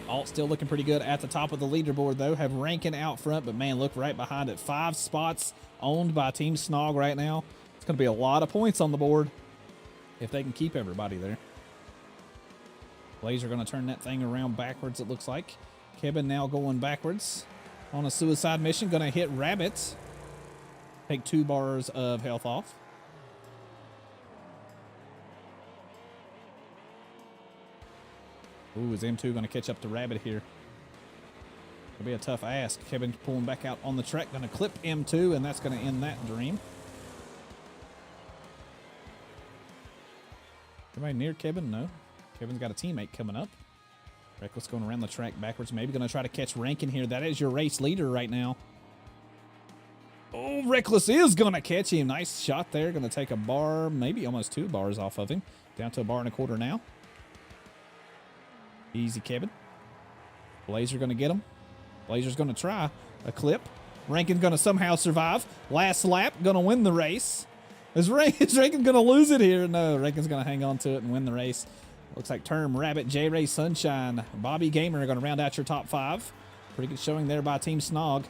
Alt still looking pretty good at the top of the leaderboard, though. Have Rankin out front, but man, look right behind it. 5 spots owned by Team SNOG right now. It's going to be a lot of points on the board if they can keep everybody there. Blazer going to turn that thing around backwards, it looks like. Kevin now going backwards on a suicide mission. Going to hit Rabbit. Take 2 bars of health off. Ooh, is M2 going to catch up to Rabbit here? It'll be a tough ask. Kevin pulling back out on the track. Going to clip M2, and that's going to end that dream. Anybody near Kevin? No. Kevin's got a teammate coming up. Reckless going around the track backwards. Maybe going to try to catch Rankin here. That is your race leader right now. Oh, Reckless is going to catch him. Nice shot there. Going to take a bar, maybe almost 2 bars off of him. Down to a bar and a quarter now. Easy, Kevin. Blazer going to get him. Blazer's going to try a clip. Rankin's going to somehow survive. Last lap, going to win the race. Is Rankin going to lose it here? No, Rankin's going to hang on to it and win the race. Looks like Term, Rabbit, J-Ray, Sunshine, Bobby Gamer are going to round out your top 5. Pretty good showing there by Team SNOG.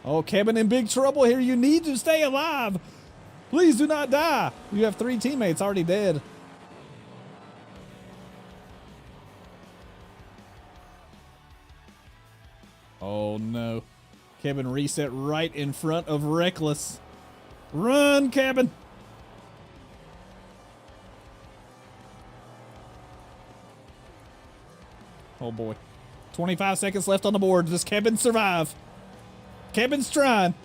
Oh, Kevin in big trouble here. You need to stay alive. Please do not die. You have 3 teammates already dead. Oh, no. Kevin reset right in front of Reckless. Run, Kevin. Oh, boy. 25 seconds left on the board. Does Kevin survive? Kevin's trying.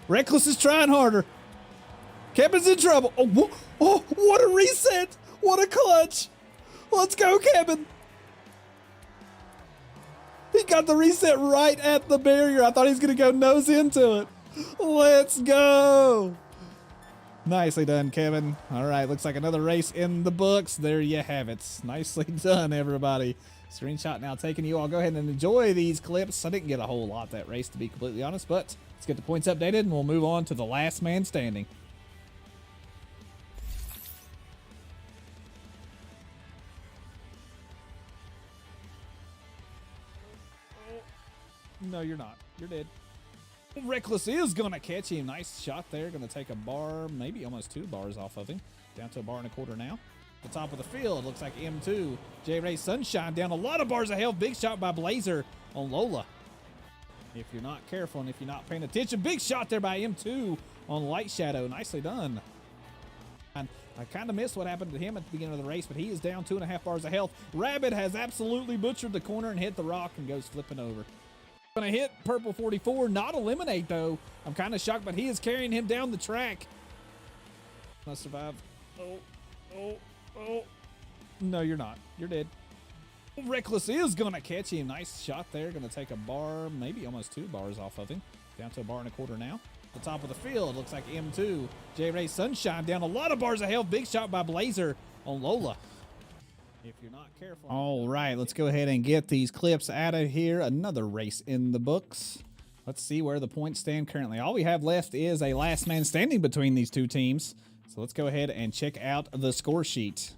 Reckless is trying harder. Kevin's in trouble. Oh, what a reset. What a clutch. Let's go, Kevin. He got the reset right at the barrier. I thought he was going to go nose into it. Let's go. Nicely done, Kevin. All right, looks like another race in the books. There you have it. Nicely done, everybody. Screenshot now taking you all. Go ahead and enjoy these clips. I didn't get a whole lot that race, to be completely honest, but let's get the points updated, and we'll move on to the last man standing. No, you're not. You're dead. Reckless is going to catch him. Nice shot there. Going to take a bar, maybe almost 2 bars off of him. Down to a bar and a quarter now. The top of the field. Looks like M2. J-Ray Sunshine down a lot of bars of health. Big shot by Blazer on Lola. If you're not careful and if you're not paying attention, big shot there by M2 on Light Shadow. Nicely done. And I kind of missed what happened to him at the beginning of the race, but he is down 2.5 bars of health. Rabbit has absolutely butchered the corner and hit the rock and goes flipping over. Gonna hit Purple 44, not eliminate though. I'm kind of shocked, but he is carrying him down the track. Gonna survive. Oh. No, you're not. You're dead. Reckless is gonna catch him. Nice shot there. Gonna take a bar, maybe almost 2 bars off of him. Down to a bar and a quarter now. The top of the field. Looks like M2. J-Ray Sunshine down a lot of bars of health. Big shot by Blazer on Lola. If you're not careful. All right, let's go ahead and get these clips out of here. Another race in the books. Let's see where the points stand currently. All we have left is a last man standing between these 2 teams. So let's go ahead and check out the score sheet.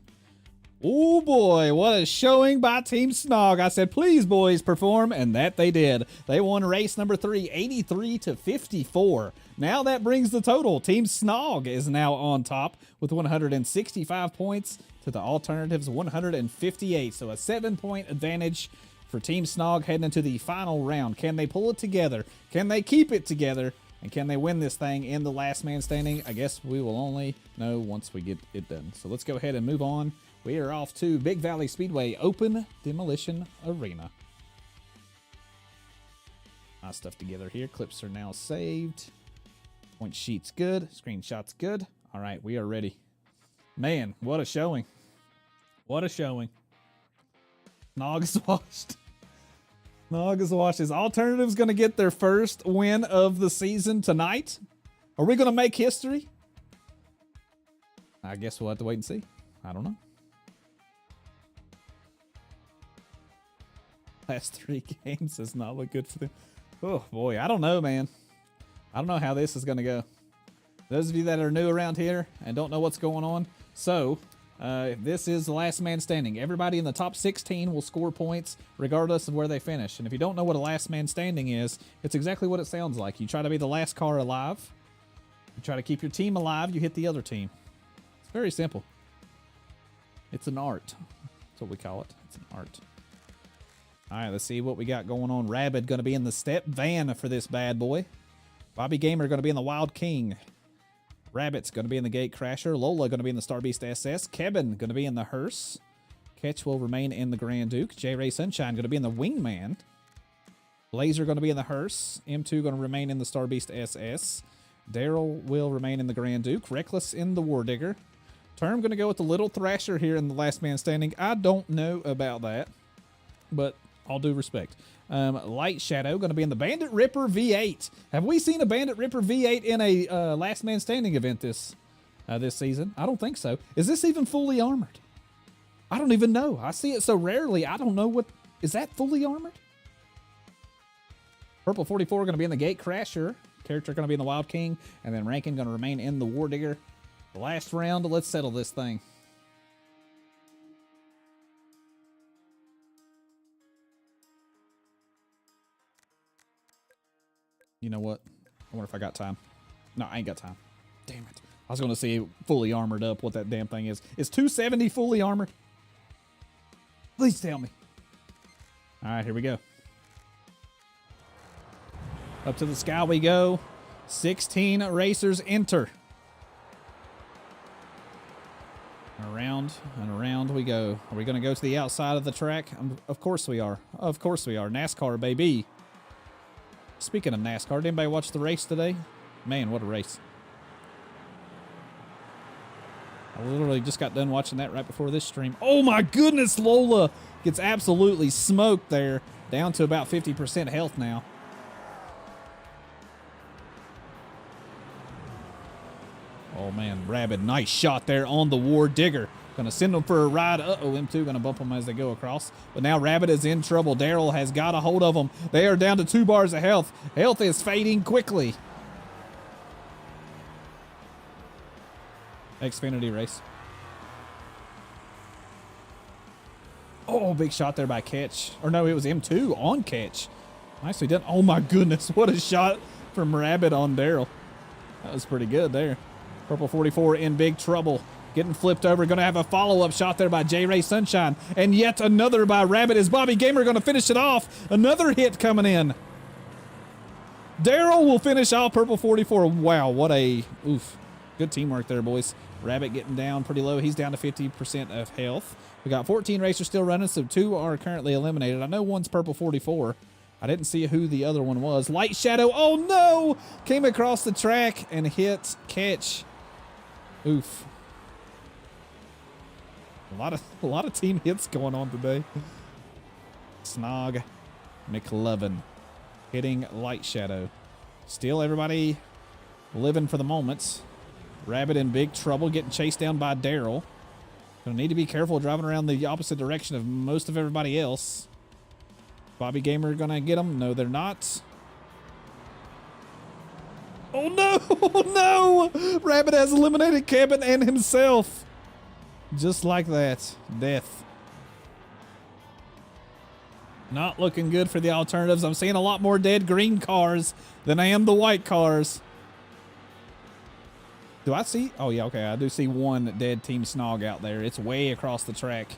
Oh boy, what a showing by Team SNOG. I said, please boys, perform, and that they did. They won race number 3, 83-54. Now that brings the total. Team SNOG is now on top with 165 points to the Alternatives 158. So a 7-point advantage for Team SNOG heading into the final round. Can they pull it together? Can they keep it together? And can they win this thing in the last man standing? I guess we will only know once we get it done. So let's go ahead and move on. We are off to Big Valley Speedway Open Demolition Arena. Nice stuff together here. Clips are now saved. Point sheet's good. Screenshot's good. All right, we are ready. Man, what a showing. What a showing. Nog is washed. Nog is washed. Is Alternatives going to get their first win of the season tonight? Are we going to make history? I guess we'll have to wait and see. I don't know. Last 3 games does not look good for them. Oh, boy. I don't know, man. I don't know how this is going to go. Those of you that are new around here and don't know what's going on. So, This is the last man standing. Everybody in the top 16 will score points regardless of where they finish. And if you don't know what a last man standing is, it's exactly what it sounds like. You try to be the last car alive. You try to keep your team alive. You hit the other team. It's very simple. It's an art. That's what we call it. It's an art. All right, let's see what we got going on. Rabid going to be in the step van for this bad boy. Bobby Gamer going to be in the Wild King. Rabbit's going to be in the Gate Crasher. Lola going to be in the Star Beast SS. Kevin going to be in the Hearse. Ketch will remain in the Grand Duke. J-Ray Sunshine going to be in the Wingman. Blazer going to be in the Hearse. M2 going to remain in the Star Beast SS. Daryl will remain in the Grand Duke. Reckless in the War Digger. Term going to go with the Little Thrasher here in the Last Man Standing. I don't know about that, but all due respect. Light Shadow going to be in the Bandit Ripper V8. Have we seen a Bandit Ripper V8 in a Last Man Standing event this season? I don't think so. Is this even fully armored? I don't even know. I see it so rarely. I don't know what... Is that fully armored? Purple 44 going to be in the Gate Crasher. Character going to be in the Wild King. And then Rankin going to remain in the War Digger. The last round, let's settle this thing. You know what? I wonder if I got time. No, I ain't got time. Damn it. I was going to see fully armored up what that damn thing is. Is 270 fully armored? Please tell me. All right, here we go. Up to the sky we go. 16 racers enter. Around and around we go. Are we going to go to the outside of the track? Of course we are. Of course we are. NASCAR, baby. Speaking of NASCAR, did anybody watch the race today? Man, what a race. I literally just got done watching that right before this stream. Oh my goodness, Lola gets absolutely smoked there. Down to about 50% health now. Oh man, Rabid, nice shot there on the War Digger. Gonna send them for a ride. Uh-oh, M2 gonna bump them as they go across. But now Rabid is in trouble. Daryl has got a hold of them. They are down to 2 bars of health. Health is fading quickly. Xfinity race. Oh, big shot there by Ketch. Or no, it was M2 on Ketch. Nicely done. Oh my goodness, what a shot from Rabid on Daryl. That was pretty good there. Purple 44 in big trouble. Getting flipped over. Going to have a follow-up shot there by J-Ray Sunshine. And yet another by Rabbit. Is Bobby Gamer going to finish it off? Another hit coming in. Daryl will finish off Purple 44. Wow, what a... Oof. Good teamwork there, boys. Rabbit getting down pretty low. He's down to 50% of health. We got 14 racers still running, so 2 are currently eliminated. I know one's Purple 44. I didn't see who the other one was. Light Shadow. Oh, no! Came across the track and hit Ketch. Oof. A lot of team hits going on today. SNOG McLovin hitting Light Shadow. Still everybody living for the moments. Rabbit in big trouble, getting chased down by Daryl. Gonna need to be careful driving around the opposite direction of most of everybody else. Bobby Gamer gonna get them? No, they're not. Oh no! Oh no! Rabbit has eliminated Kevin and himself. Just like that. Death. Not looking good for the alternatives. I'm seeing a lot more dead green cars than I am the white cars. Do I see? Oh, yeah, okay. I do see one dead Team SNOG out there. It's way across the track.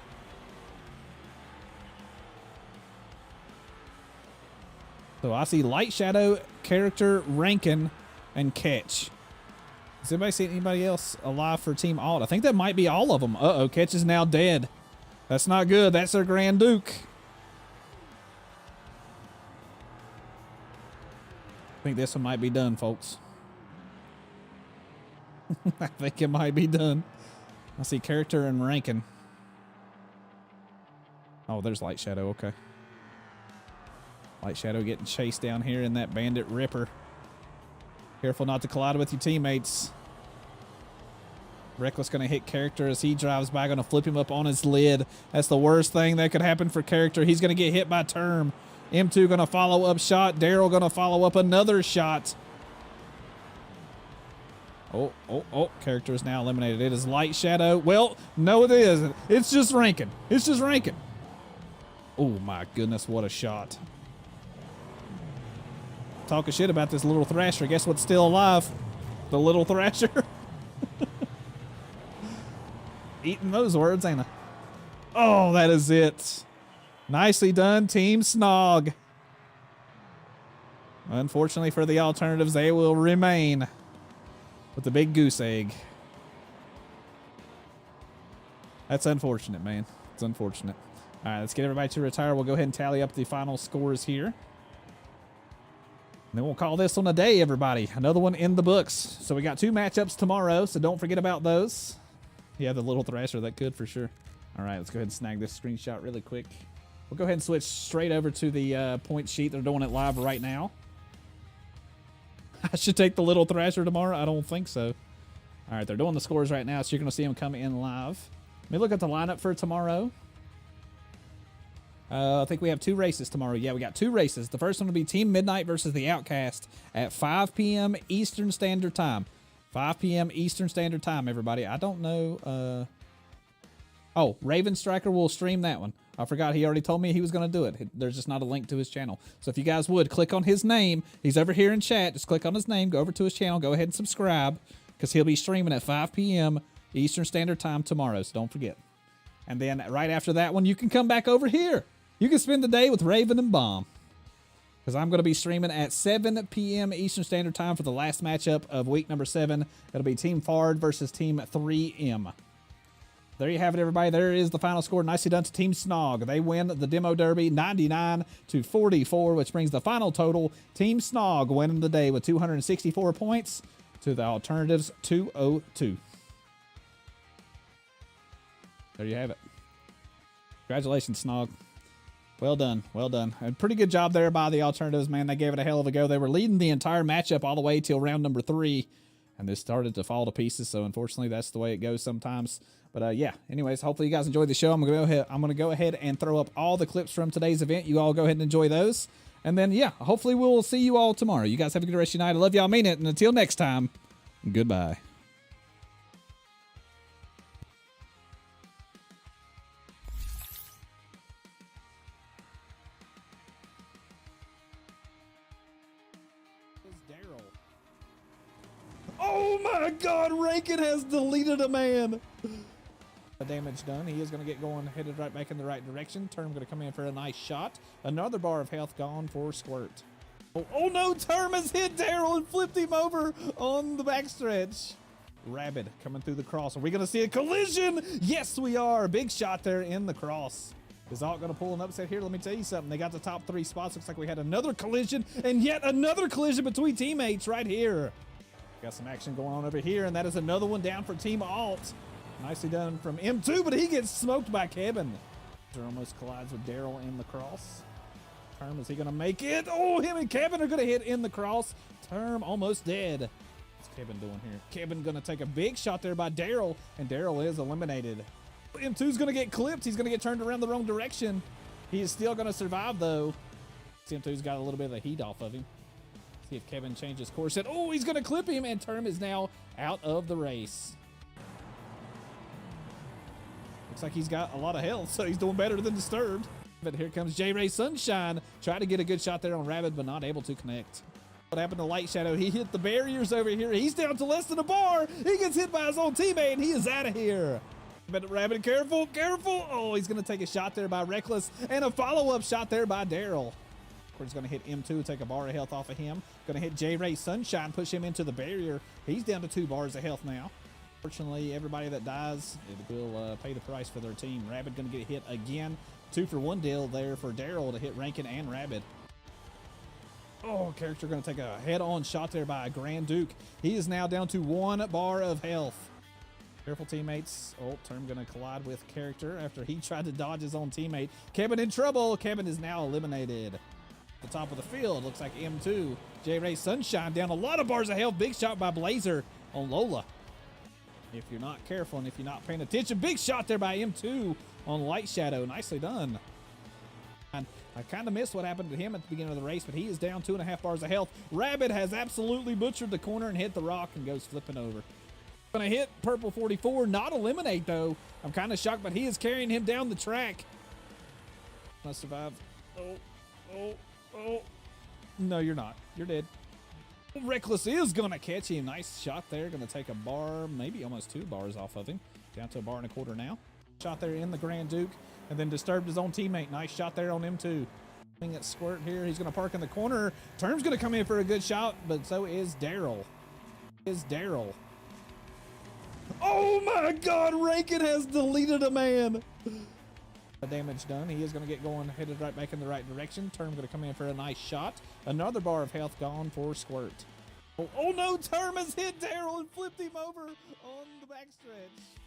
So I see Light Shadow, Character, Rankin, and Ketch. Does anybody see anybody else alive for Team Alt? I think that might be all of them. Uh-oh, Ketch is now dead. That's not good. That's their Grand Duke. I think this one might be done, folks. I think it might be done. I see Character and Rankin. Oh, there's Light Shadow. Okay. Light Shadow getting chased down here in that Bandit Ripper. Careful not to collide with your teammates. Reckless going to hit Character as he drives by. Going to flip him up on his lid. That's the worst thing that could happen for Character. He's going to get hit by Term. M2 going to follow up shot. Daryl going to follow up another shot. Oh, character is now eliminated. It is Light Shadow. Well, no it isn't. It's just Rankin. It's just Rankin. Oh my goodness, what a shot. Talking shit about this little Thrasher. Guess what's still alive? The little Thrasher. Eating those words, ain't I? Oh, that is it. Nicely done, Team SNOG. Unfortunately for the alternatives, they will remain with the big goose egg. That's unfortunate, man. It's unfortunate. All right, let's get everybody to retire. We'll go ahead and tally up the final scores here. And then we'll call this one a day, everybody. Another one in the books. So we got 2 matchups tomorrow, so don't forget about those. Yeah, the little Thrasher, that could for sure. All right, let's go ahead and snag this screenshot really quick. We'll go ahead and switch straight over to the point sheet. They're doing it live right now. I should take the little Thrasher tomorrow. I don't think so. All right, they're doing the scores right now, so you're going to see them come in live. Let me look at the lineup for tomorrow. I think we have 2 races tomorrow. Yeah, we got 2 races. The first one will be Team Midnight versus the Outcast at 5 p.m. Eastern Standard Time. 5 p.m. Eastern Standard Time, everybody. I don't know. Oh, Raven Striker will stream that one. I forgot he already told me he was going to do it. There's just not a link to his channel. So if you guys would, click on his name. He's over here in chat. Just click on his name. Go over to his channel. Go ahead and subscribe because he'll be streaming at 5 p.m. Eastern Standard Time tomorrow. So don't forget. And then right after that one, you can come back over here. You can spend the day with Raven and Bomb. Because I'm going to be streaming at 7 p.m. Eastern Standard Time for the last matchup of week number 7. It'll be Team Fard versus Team 3M. There you have it, everybody. There is the final score. Nicely done to Team SNOG. They win the Demo Derby 99-44, which brings the final total. Team SNOG winning the day with 264 points to the Alternatives 202. There you have it. Congratulations, SNOG. Well done. Well done. A pretty good job there by the Alternatives, man. They gave it a hell of a go. They were leading the entire matchup all the way till round number 3, and this started to fall to pieces, so unfortunately that's the way it goes sometimes. But yeah, anyways, hopefully you guys enjoyed the show. I'm gonna go ahead and throw up all the clips from today's event. You all go ahead and enjoy those. And then yeah, hopefully we'll see you all tomorrow. You guys have a good rest of your night. I love y'all, mean it. And until next time, goodbye. Oh my God, Rankin has deleted a man. The damage done. He is going to get going, headed right back in the right direction. Term going to come in for a nice shot. Another bar of health gone for Squirt. Oh no, Term has hit Daryl and flipped him over on the backstretch. Rabid coming through the cross. Are we going to see a collision? Yes, we are. Big shot there in the cross. Is Alt going to pull an upset here? Let me tell you something. They got the top 3 spots. Looks like we had another collision and yet another collision between teammates right here. Got some action going on over here, and that is another one down for Team Alt. Nicely done from M2, but he gets smoked by Kevin. Almost collides with Daryl in the cross. Term, is he going to make it? Oh, him and Kevin are going to hit in the cross. Term almost dead. What's Kevin doing here? Kevin going to take a big shot there by Daryl, and Daryl is eliminated. M2's going to get clipped. He's going to get turned around the wrong direction. He is still going to survive, though. M2's got a little bit of the heat off of him. See if Kevin changes course. And oh, he's going to clip him, and Term is now out of the race. Looks like he's got a lot of health, so he's doing better than Disturbed. But here comes J-Ray Sunshine. Tried to get a good shot there on Rabid, but not able to connect. What happened to Light Shadow? He hit the barriers over here. He's down to less than a bar. He gets hit by his own teammate, and he is out of here. But Rabid, careful, careful. Oh, he's going to take a shot there by Reckless, and a follow-up shot there by Daryl. He's going to hit M2, take a bar of health off of him. Going to hit J-Ray Sunshine, push him into the barrier. He's down to 2 bars of health now. Fortunately, everybody that dies, it will pay the price for their team. Rabid going to get hit again. 2-for-1 deal there for Daryl to hit Rankin and Rabid. Oh, character going to take a head-on shot there by Grand Duke. He is now down to 1 bar of health. Careful, teammates. Oh, Term going to collide with character after he tried to dodge his own teammate. Kevin in trouble. Kevin is now eliminated. The top of the field looks like M2. J-Ray Sunshine down a lot of bars of health. Big shot by Blazer on Lola. If you're not careful and if you're not paying attention, big shot there by M2 on Light Shadow. Nicely done. And I kind of missed what happened to him at the beginning of the race, but he is down 2.5 bars of health. Rabbit has absolutely butchered the corner and hit the rock and goes flipping over. Gonna hit Purple 44, not eliminate though. I'm kind of shocked, but he is carrying him down the track. Gonna survive. Oh. No, you're not. You're dead. Reckless is gonna catch him. Nice shot there. Gonna take a bar, maybe almost 2 bars off of him. Down to 1.25 bars now. Shot there in the Grand Duke, and then disturbed his own teammate. Nice shot there on him too. At Squirt here. He's gonna park in the corner. Term's gonna come in for a good shot, but so is Daryl. Oh my God! Rankin has deleted a man. The damage done. He is going to get going, headed right back in the right direction. Term going to come in for a nice shot. Another bar of health gone for Squirt. Oh no! Term has hit Daryl and flipped him over on the backstretch.